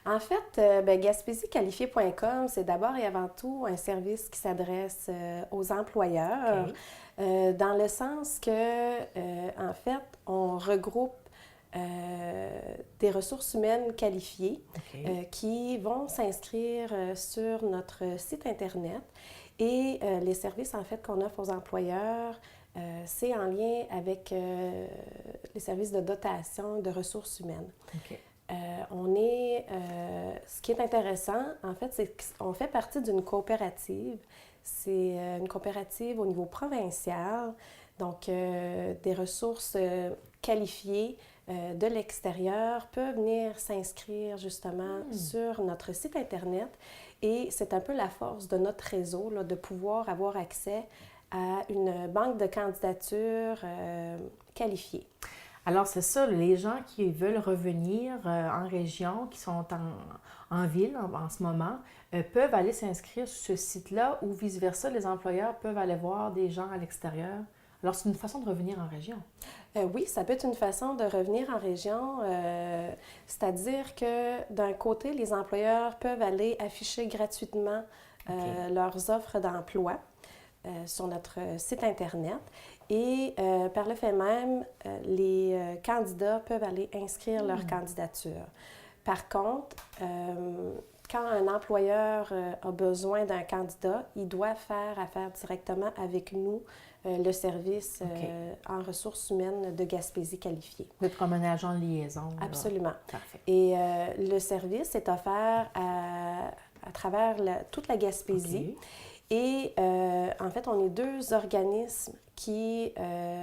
En fait, gaspésiequalifiée.com, c'est d'abord et avant tout un service qui s'adresse aux employeurs, OK. dans le sens que, en fait, on regroupe des ressources humaines qualifiées OK. qui vont s'inscrire sur notre site Internet et les services, en fait, qu'on offre aux employeurs, c'est en lien avec les services de dotation de ressources humaines. OK. Ce qui est intéressant, en fait, c'est qu'on fait partie d'une coopérative. C'est une coopérative au niveau provincial, donc des ressources qualifiées de l'extérieur peuvent venir s'inscrire justement sur notre site Internet et c'est un peu la force de notre réseau là, de pouvoir avoir accès à une banque de candidatures qualifiée. Alors, c'est ça, les gens qui veulent revenir en région, qui sont en ville en ce moment, peuvent aller s'inscrire sur ce site-là ou vice-versa, les employeurs peuvent aller voir des gens à l'extérieur. Alors, c'est une façon de revenir en région. Oui, ça peut être une façon de revenir en région, c'est-à-dire que d'un côté, les employeurs peuvent aller afficher gratuitement OK. leurs offres d'emploi sur notre site Internet et par le fait même, les candidats peuvent aller inscrire leur candidature. Par contre, quand un employeur a besoin d'un candidat, il doit faire affaire directement avec nous, le service OK. en ressources humaines de Gaspésie qualifiée. Vous êtes comme un agent de liaison, là. Absolument. Parfait. Et le service est offert à travers toute la Gaspésie. OK. Et en fait, on est deux organismes qui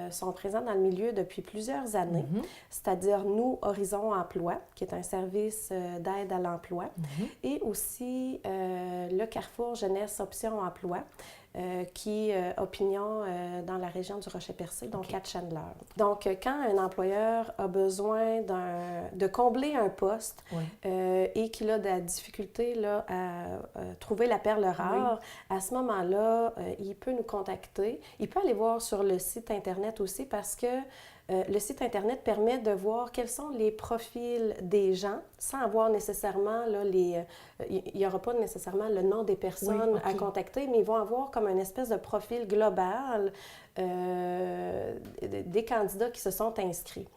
sont présents dans le milieu depuis plusieurs années, c'est-à-dire nous, Horizon Emploi, qui est un service d'aide à l'emploi, et aussi le Carrefour Jeunesse Option Emploi, qui est Opinion dans la région du Rocher-Percé, donc OK. à Chandler. Donc, quand un employeur a besoin de combler un poste Oui. et qu'il a de la difficulté là, à trouver la perle rare, à ce moment-là, il peut nous contacter. Il peut aller voir sur le site Internet aussi parce que le site Internet permet de voir quels sont les profils des gens sans avoir nécessairement, là, il n'y aura pas nécessairement le nom des personnes à contacter, mais ils vont avoir comme une espèce de profil global des candidats qui se sont inscrits.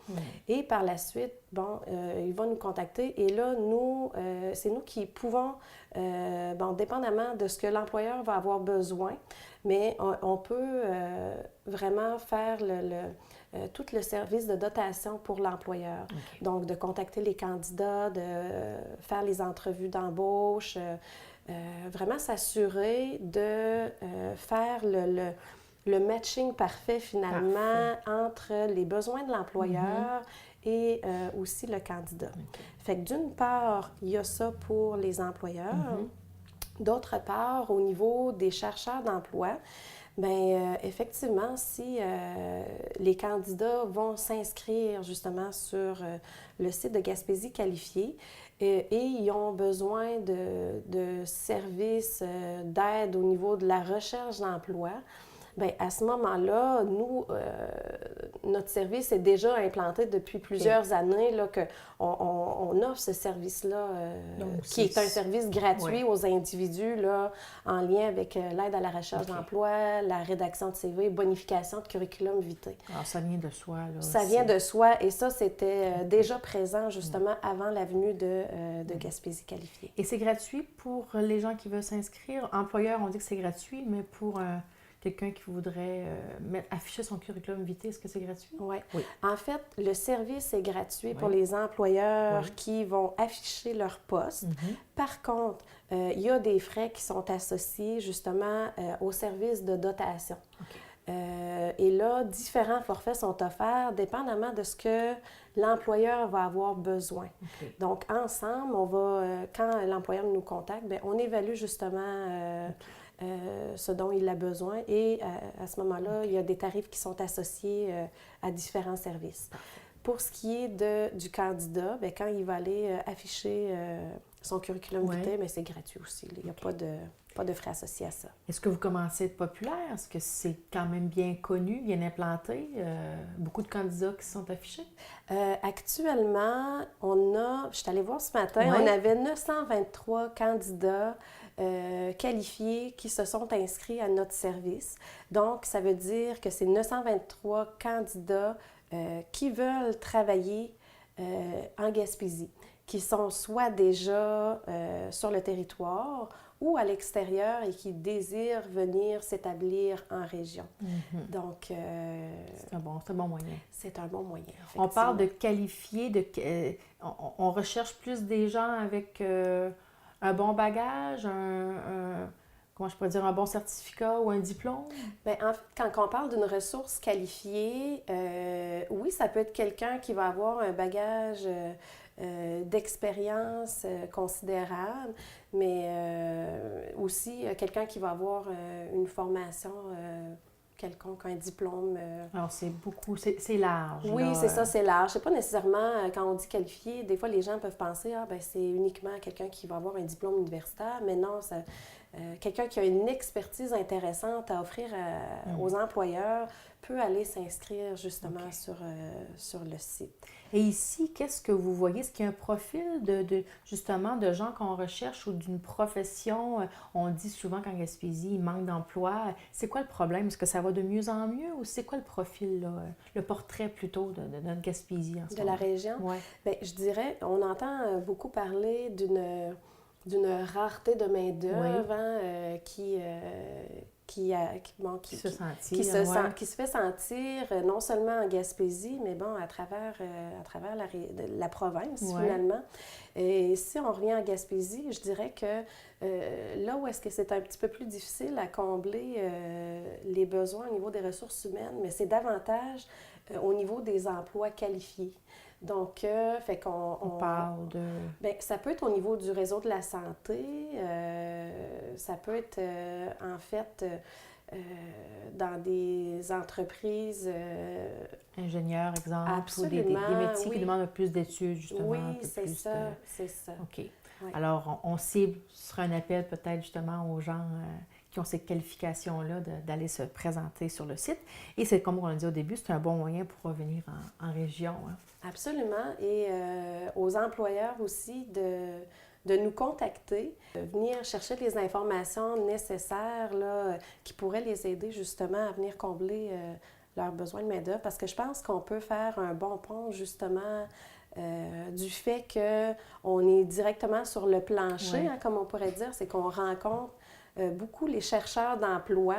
Et par la suite, ils vont nous contacter et là, nous, c'est nous qui pouvons, dépendamment de ce que l'employeur va avoir besoin, mais on peut vraiment faire tout le service de dotation pour l'employeur. OK. Donc, de contacter les candidats, de faire les entrevues d'embauche, vraiment s'assurer de faire le matching parfait finalement entre les besoins de l'employeur et aussi le candidat. OK. Fait que d'une part, il y a ça pour les employeurs. D'autre part, au niveau des chercheurs d'emploi, bien, effectivement, si les candidats vont s'inscrire justement sur le site de Gaspésie qualifiée et ils ont besoin de services d'aide au niveau de la recherche d'emploi, bien, à ce moment-là, nous, notre service est déjà implanté depuis plusieurs années, là, on offre ce service-là, qui est un service gratuit aux individus là, en lien avec l'aide à la recherche d'emploi, la rédaction de CV, bonification de curriculum vitae. Alors, ça vient de soi, là. Ça vient de soi et ça, c'était déjà présent justement avant la venue de Gaspésie qualifiée. Et c'est gratuit pour les gens qui veulent s'inscrire. Employeur, on dit que c'est gratuit, mais pour quelqu'un qui voudrait afficher son curriculum vitae, est-ce que c'est gratuit? Oui. En fait, le service est gratuit pour les employeurs qui vont afficher leur poste. Par contre, il y a des frais qui sont associés justement au service de dotation. Et là, différents forfaits sont offerts dépendamment de ce que l'employeur va avoir besoin. Donc, ensemble, on va, quand l'employeur nous contacte, bien, on évalue justement ce dont il a besoin et à ce moment-là, il y a des tarifs qui sont associés à différents services. Pour ce qui est du candidat, bien, quand il va aller afficher son curriculum vitae, bien, c'est gratuit aussi. Là. Il n'y a pas de frais associés à ça. Est-ce que vous commencez à être populaire? Est-ce que c'est quand même bien connu, bien implanté? Beaucoup de candidats qui se sont affichés? Actuellement, je suis allée voir ce matin, on avait 923 candidats qualifiés qui se sont inscrits à notre service. Donc, ça veut dire que c'est 923 candidats qui veulent travailler en Gaspésie, qui sont soit déjà sur le territoire ou à l'extérieur et qui désirent venir s'établir en région. Donc, c'est un bon moyen. C'est un bon moyen. On parle de qualifier, on recherche plus des gens avec un bon bagage, comment je pourrais dire, un bon certificat ou un diplôme? Bien, en fait, quand on parle d'une ressource qualifiée, oui, ça peut être quelqu'un qui va avoir un bagage d'expérience considérable, mais aussi quelqu'un qui va avoir une formation quelconque, un diplôme. Alors, c'est large. Oui, là, c'est ça, c'est large. C'est pas nécessairement, quand on dit qualifié, des fois les gens peuvent penser, c'est uniquement quelqu'un qui va avoir un diplôme universitaire, mais non, quelqu'un qui a une expertise intéressante à offrir aux employeurs peut aller s'inscrire justement sur le site. Et ici, qu'est-ce que vous voyez? Est-ce qu'il y a un profil justement de gens qu'on recherche ou d'une profession? On dit souvent qu'en Gaspésie, il manque d'emploi. C'est quoi le problème? Est-ce que ça va de mieux en mieux ou c'est quoi le profil, là, le portrait plutôt de notre Gaspésie en ce moment? De la région? Oui. Bien, je dirais, on entend beaucoup parler d'une rareté de main-d'œuvre qui se fait sentir non seulement en Gaspésie, mais bon, à travers la province, finalement. Et si on revient en Gaspésie, je dirais que là où est-ce que c'est un petit peu plus difficile à combler les besoins au niveau des ressources humaines, mais c'est davantage au niveau des emplois qualifiés. Donc, fait qu'on parle de... Bien, ça peut être au niveau du réseau de la santé, ça peut être en fait dans des entreprises... ingénieurs, exemple, absolument, ou des métiers qui demandent plus d'études, justement. Oui, c'est ça. OK. Oui. Alors, on cible, ce sera un appel peut-être justement aux gens qui ont ces qualifications-là d'aller se présenter sur le site. Et c'est comme on l'a dit au début, c'est un bon moyen pour revenir en région. Hein. Absolument. Et aux employeurs aussi de nous contacter, de venir chercher les informations nécessaires là, qui pourraient les aider justement à venir combler leurs besoins de main-d'œuvre. Parce que je pense qu'on peut faire un bon pont justement du fait qu'on est directement sur le plancher, comme on pourrait dire, c'est qu'on rencontre beaucoup les chercheurs d'emploi.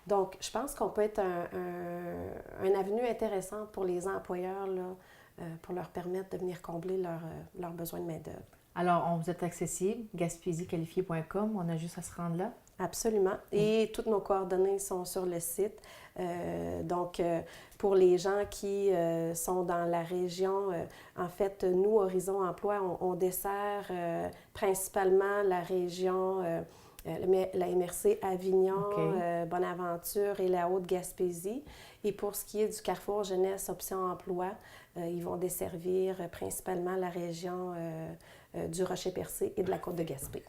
Donc, je pense qu'on peut être un avenue intéressante pour les employeurs là, pour leur permettre de venir combler leurs besoins de main-d'œuvre. Alors, on vous est accessible, gaspésiequalifié.com, on a juste à se rendre là? Absolument. Et toutes nos coordonnées sont sur le site. Donc, pour les gens qui sont dans la région, en fait, nous, Horizon Emploi, on dessert principalement la région, la MRC Avignon, Bonaventure et la Haute-Gaspésie. Et pour ce qui est du Carrefour Jeunesse Option Emploi, ils vont desservir principalement la région du Rocher-Percé et de la Côte de Gaspé.